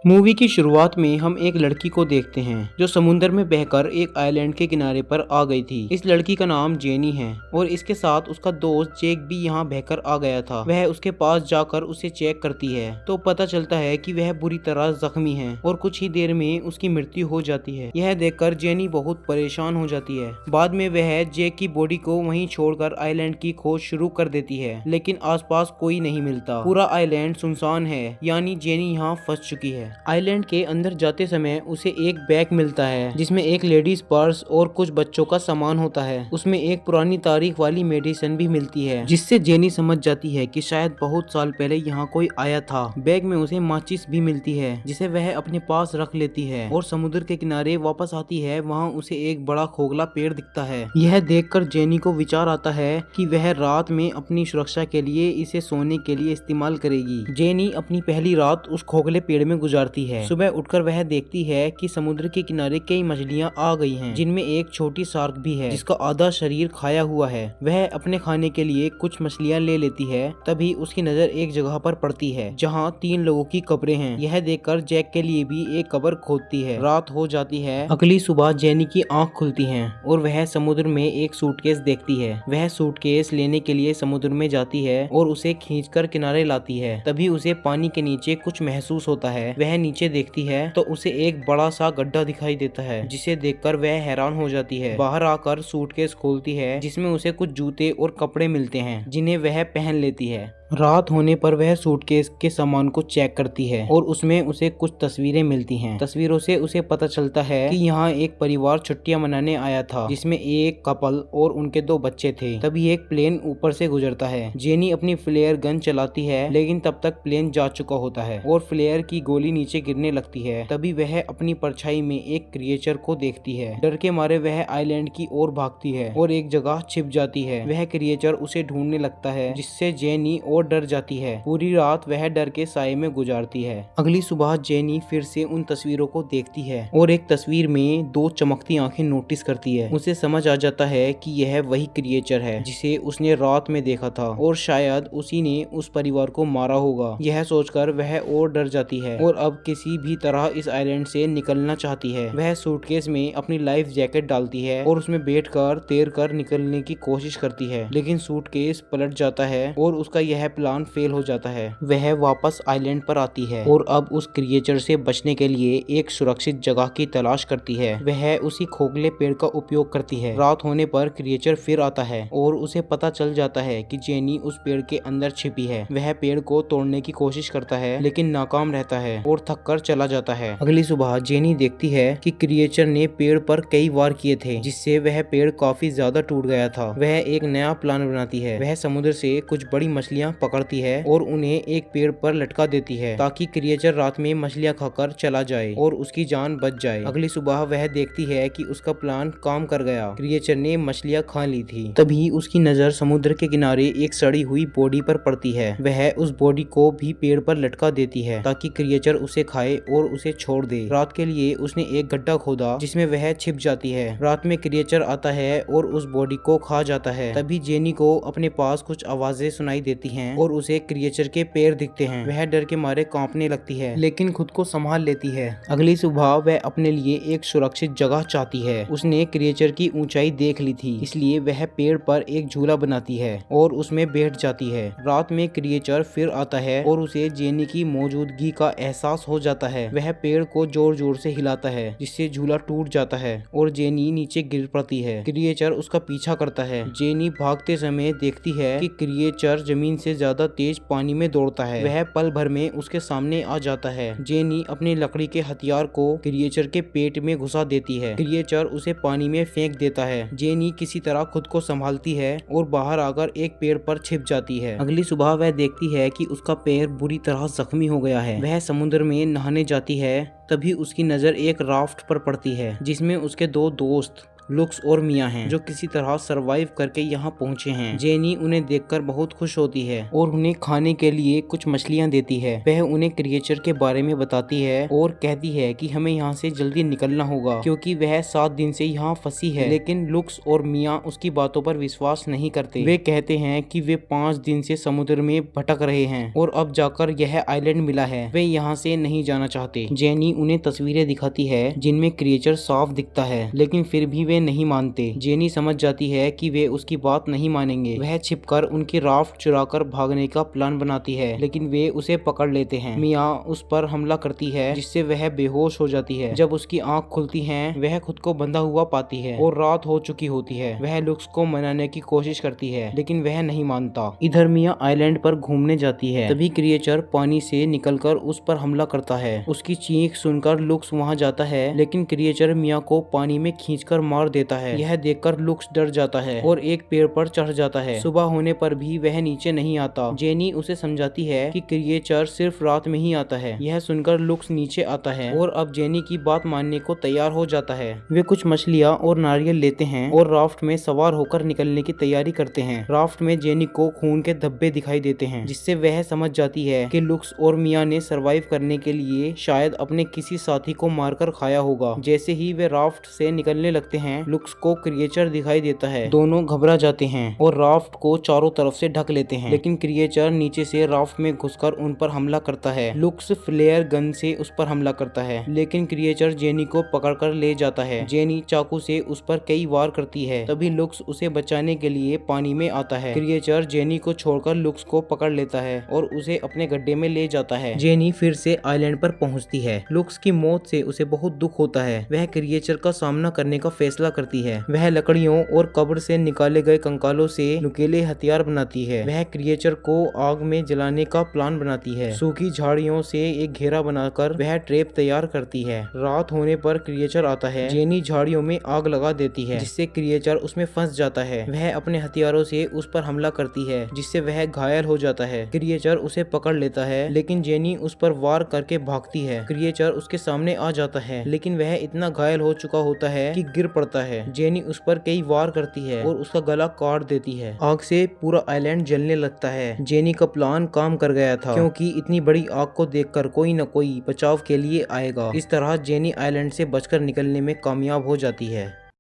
Movie की शुरुआत में हम एक लड़की को देखते हैं जो समुद्र में बहकर एक आइलैंड के किनारे पर आ गई थी। इस लड़की का नाम जेनी है और इसके साथ उसका दोस्त जेक भी यहाँ बहकर आ गया था। वह उसके पास जाकर उसे चेक करती है तो पता चलता है कि वह बुरी तरह जख्मी है और कुछ ही देर में उसकी मृत्यु हो जाती है। यह देखकर जेनी बहुत परेशान हो जाती है। बाद में वह जेक की बॉडी को वहीं छोड़कर आइलैंड की खोज शुरू कर देती है, लेकिन आसपास कोई नहीं मिलता। पूरा आइलैंड सुनसान है, यानी जेनी यहाँ फंस चुकी है। आइलैंड के अंदर जाते समय उसे एक बैग मिलता है जिसमें एक लेडीज पर्स और कुछ बच्चों का सामान होता है। उसमें एक पुरानी तारीख वाली मेडिसिन भी मिलती है, जिससे जेनी समझ जाती है कि शायद बहुत साल पहले यहाँ कोई आया था। बैग में उसे माचिस भी मिलती है जिसे वह अपने पास रख लेती है और समुद्र के किनारे वापस आती है। वहाँ उसे एक बड़ा खोखला पेड़ दिखता है। यह देखकर जेनी को विचार आता है कि वह रात में अपनी सुरक्षा के लिए इसे सोने के लिए इस्तेमाल करेगी। जेनी अपनी पहली रात उस खोखले पेड़ में गुजारती है। सुबह उठकर वह देखती है कि समुद्र के किनारे कई मछलियां आ गई हैं, जिनमें एक छोटी शार्क भी है जिसका आधा शरीर खाया हुआ है। वह अपने खाने के लिए कुछ मछलियां ले लेती है। तभी उसकी नजर एक जगह पर पड़ती है जहां 3 लोगों की कब्रें हैं। यह देखकर जैक के लिए भी एक कब्र खोदती है। रात हो जाती है। अगली सुबह जेनी की आंख खुलती है और वह समुद्र में एक सूटकेस देखती है। वह सूटकेस लेने के लिए समुद्र में जाती है और उसे खींचकर किनारे लाती है। तभी उसे पानी के नीचे कुछ महसूस होता है। वह नीचे देखती है तो उसे एक बड़ा सा गड्ढा दिखाई देता है, जिसे देखकर वह हैरान हो जाती है। बाहर आकर सूटकेस खोलती है जिसमें उसे कुछ जूते और कपड़े मिलते हैं जिन्हें वह पहन लेती है। रात होने पर वह सूटकेस के सामान को चेक करती है और उसमें उसे कुछ तस्वीरें मिलती हैं। तस्वीरों से उसे पता चलता है कि यहाँ एक परिवार छुट्टियां मनाने आया था, जिसमें एक कपल और उनके 2 बच्चे थे। तभी एक प्लेन ऊपर से गुजरता है। जेनी अपनी फ्लेयर गन चलाती है, लेकिन तब तक प्लेन जा चुका होता है और फ्लेयर की गोली नीचे गिरने लगती है। तभी वह अपनी परछाई में एक क्रिएचर को देखती है। डर के मारे वह आइलैंड की ओर भागती है और एक जगह छिप जाती है। वह क्रिएचर उसे ढूंढने लगता है, जिससे जेनी और डर जाती है। पूरी रात वह डर के साए में गुजारती है। अगली सुबह जेनी फिर से उन तस्वीरों को देखती है और एक तस्वीर में 2 चमकती आंखें नोटिस करती है। उसे समझ आ जाता है कि यह वही क्रिएचर है जिसे उसने रात में देखा था और शायद उसी ने उस परिवार को मारा होगा। यह सोचकर वह और डर जाती है और अब किसी भी तरह इस आइलैंड से निकलना चाहती है। वह सूटकेस में अपनी लाइफ जैकेट डालती है और उसमें बैठकर तैरकर निकलने की कोशिश करती है, लेकिन सूटकेस पलट जाता है और उसका यह प्लान फेल हो जाता है। वह वापस आइलैंड पर आती है और अब उस क्रिएचर से बचने के लिए एक सुरक्षित जगह की तलाश करती है। वह उसी खोखले पेड़ का उपयोग करती है। रात होने पर क्रिएचर फिर आता है और उसे पता चल जाता है कि जेनी उस पेड़ के अंदर छिपी है। वह पेड़ को तोड़ने की कोशिश करता है, लेकिन नाकाम रहता है और थककर चला जाता है। अगली सुबह जेनी देखती है कि क्रिएचर ने पेड़ पर कई वार किए थे, जिससे वह पेड़ काफी ज्यादा टूट गया था। वह एक नया प्लान बनाती है। वह समुद्र से कुछ बड़ी मछलियां पकड़ती है और उन्हें एक पेड़ पर लटका देती है ताकि क्रिएचर रात में मछलियां खाकर चला जाए और उसकी जान बच जाए। अगली सुबह वह देखती है कि उसका प्लान काम कर गया। क्रिएचर ने मछलियां खा ली थी। तभी उसकी नजर समुद्र के किनारे एक सड़ी हुई बॉडी पर पड़ती है। वह उस बॉडी को भी पेड़ पर लटका देती है ताकि क्रिएचर उसे खाए और उसे छोड़ दे। रात के लिए उसने एक गड्ढा खोदा जिसमें वह छिप जाती है। रात में क्रिएचर आता है और उस बॉडी को खा जाता है। तभी जेनी को अपने पास कुछ आवाजें सुनाई देती हैं और उसे क्रिएचर के पैर दिखते हैं। वह डर के मारे कांपने लगती है, लेकिन खुद को संभाल लेती है। अगली सुबह वह अपने लिए एक सुरक्षित जगह चाहती है। उसने क्रिएचर की ऊंचाई देख ली थी, इसलिए वह पेड़ पर एक झूला बनाती है और उसमें बैठ जाती है। रात में क्रिएचर फिर आता है और उसे जेनी की मौजूदगी का एहसास हो जाता है। वह पेड़ को जोर जोर से हिलाता है, जिससे झूला टूट जाता है और जेनी नीचे गिर पड़ती है। क्रिएचर उसका पीछा करता है। जेनी भागते समय देखती है कि क्रिएचर जमीन से ज्यादा तेज पानी में दौड़ता है। वह पल भर में उसके सामने आ जाता है। जेनी अपनी लकड़ी के हथियार को क्रिएचर के पेट में घुसा देती है। क्रिएचर उसे पानी में फेंक देता है। जेनी किसी तरह खुद को संभालती है और बाहर आकर एक पेड़ पर छिप जाती है। अगली सुबह वह देखती है कि उसका पैर बुरी तरह जख्मी हो गया है। वह समुद्र में नहाने जाती है। तभी उसकी नजर एक राफ्ट पर पड़ती है जिसमें उसके 2 दोस्त लुक्स और मिया हैं, जो किसी तरह सरवाइव करके यहाँ पहुँचे हैं। जेनी उन्हें देखकर बहुत खुश होती है और उन्हें खाने के लिए कुछ मछलियाँ देती है। वह उन्हें क्रिएचर के बारे में बताती है और कहती है कि हमें यहाँ से जल्दी निकलना होगा क्योंकि वह 7 दिन से यहाँ फंसी है। लेकिन लुक्स और मिया उसकी बातों पर विश्वास नहीं करते। वे कहते हैं कि वे 5 दिन से समुद्र में भटक रहे हैं और अब जाकर यह आइलैंड मिला है। वे यहाँ से नहीं जाना चाहते। जेनी उन्हें तस्वीरें दिखाती है जिनमें क्रिएचर साफ दिखता है, लेकिन फिर भी वे नहीं मानते। जेनी समझ जाती है कि वे उसकी बात नहीं मानेंगे। वह छिपकर उनकी राफ्ट चुराकर भागने का प्लान बनाती है, लेकिन वे उसे पकड़ लेते हैं। मिया उस पर हमला करती है जिससे वह बेहोश हो जाती है। जब उसकी आंख खुलती है वह खुद को बंधा हुआ पाती है और रात हो चुकी होती है। वह लुक्स को मनाने की कोशिश करती है, लेकिन वह नहीं मानता। इधर मिया आइलैंड पर घूमने जाती है, तभी क्रिएचर पानी से निकलकर उस पर हमला करता है। उसकी चीख सुनकर लुक्स वहां जाता है, लेकिन क्रिएचर मिया को पानी में खींचकर मार देता है। यह देखकर लुक्स डर जाता है और एक पेड़ पर चढ़ जाता है। सुबह होने पर भी वह नीचे नहीं आता। जेनी उसे समझाती है कि क्रिएचर सिर्फ रात में ही आता है। यह सुनकर लुक्स नीचे आता है और अब जेनी की बात मानने को तैयार हो जाता है। वे कुछ मछलियाँ और नारियल लेते हैं और राफ्ट में सवार होकर निकलने की तैयारी करते हैं। राफ्ट में जेनी को खून के धब्बे दिखाई देते हैं, जिससे वह समझ जाती है कि लुक्स और मिया ने सरवाइव करने के लिए शायद अपने किसी साथी को मारकर खाया होगा। जैसे ही वे राफ्ट से निकलने लगते हैं, लुक्स को क्रिएचर दिखाई देता है। दोनों घबरा जाते हैं और राफ्ट को चारों तरफ से ढक लेते हैं, लेकिन क्रिएचर नीचे से राफ्ट में घुसकर उन पर हमला करता है। लुक्स फ्लेयर गन से उस पर हमला करता है, लेकिन क्रिएचर जेनी को पकड़कर ले जाता है। जेनी चाकू से उस पर कई वार करती है, तभी लुक्स उसे बचाने के लिए पानी में आता है। क्रिएचर जेनी को छोड़कर लुक्स को पकड़ लेता है और उसे अपने गड्ढे में ले जाता है। जेनी फिर से आइलैंड पर पहुंचती है। लुक्स की मौत से उसे बहुत दुख होता है। वह क्रिएचर का सामना करने का फैसला करती है। वह लकड़ियों और कब्र से निकाले गए कंकालों से नुकीले हथियार बनाती है। वह क्रिएचर को आग में जलाने का प्लान बनाती है। सूखी झाड़ियों से एक घेरा बनाकर वह ट्रैप तैयार करती है। रात होने पर क्रिएचर आता है। जेनी झाड़ियों में आग लगा देती है, जिससे क्रिएचर उसमें फंस जाता है। वह अपने हथियारों से उस पर हमला करती है, जिससे वह घायल हो जाता है। क्रिएचर उसे पकड़ लेता है, लेकिन जेनी उस पर वार करके भागती है। क्रिएचर उसके सामने आ जाता है, लेकिन वह इतना घायल हो चुका होता है कि गिर पड़ता है। जेनी उस पर कई वार करती है और उसका गला काट देती है। आग से पूरा आइलैंड जलने लगता है। जेनी का प्लान काम कर गया था, क्योंकि इतनी बड़ी आग को देखकर कोई न कोई बचाव के लिए आएगा। इस तरह जेनी आइलैंड से बचकर निकलने में कामयाब हो जाती है।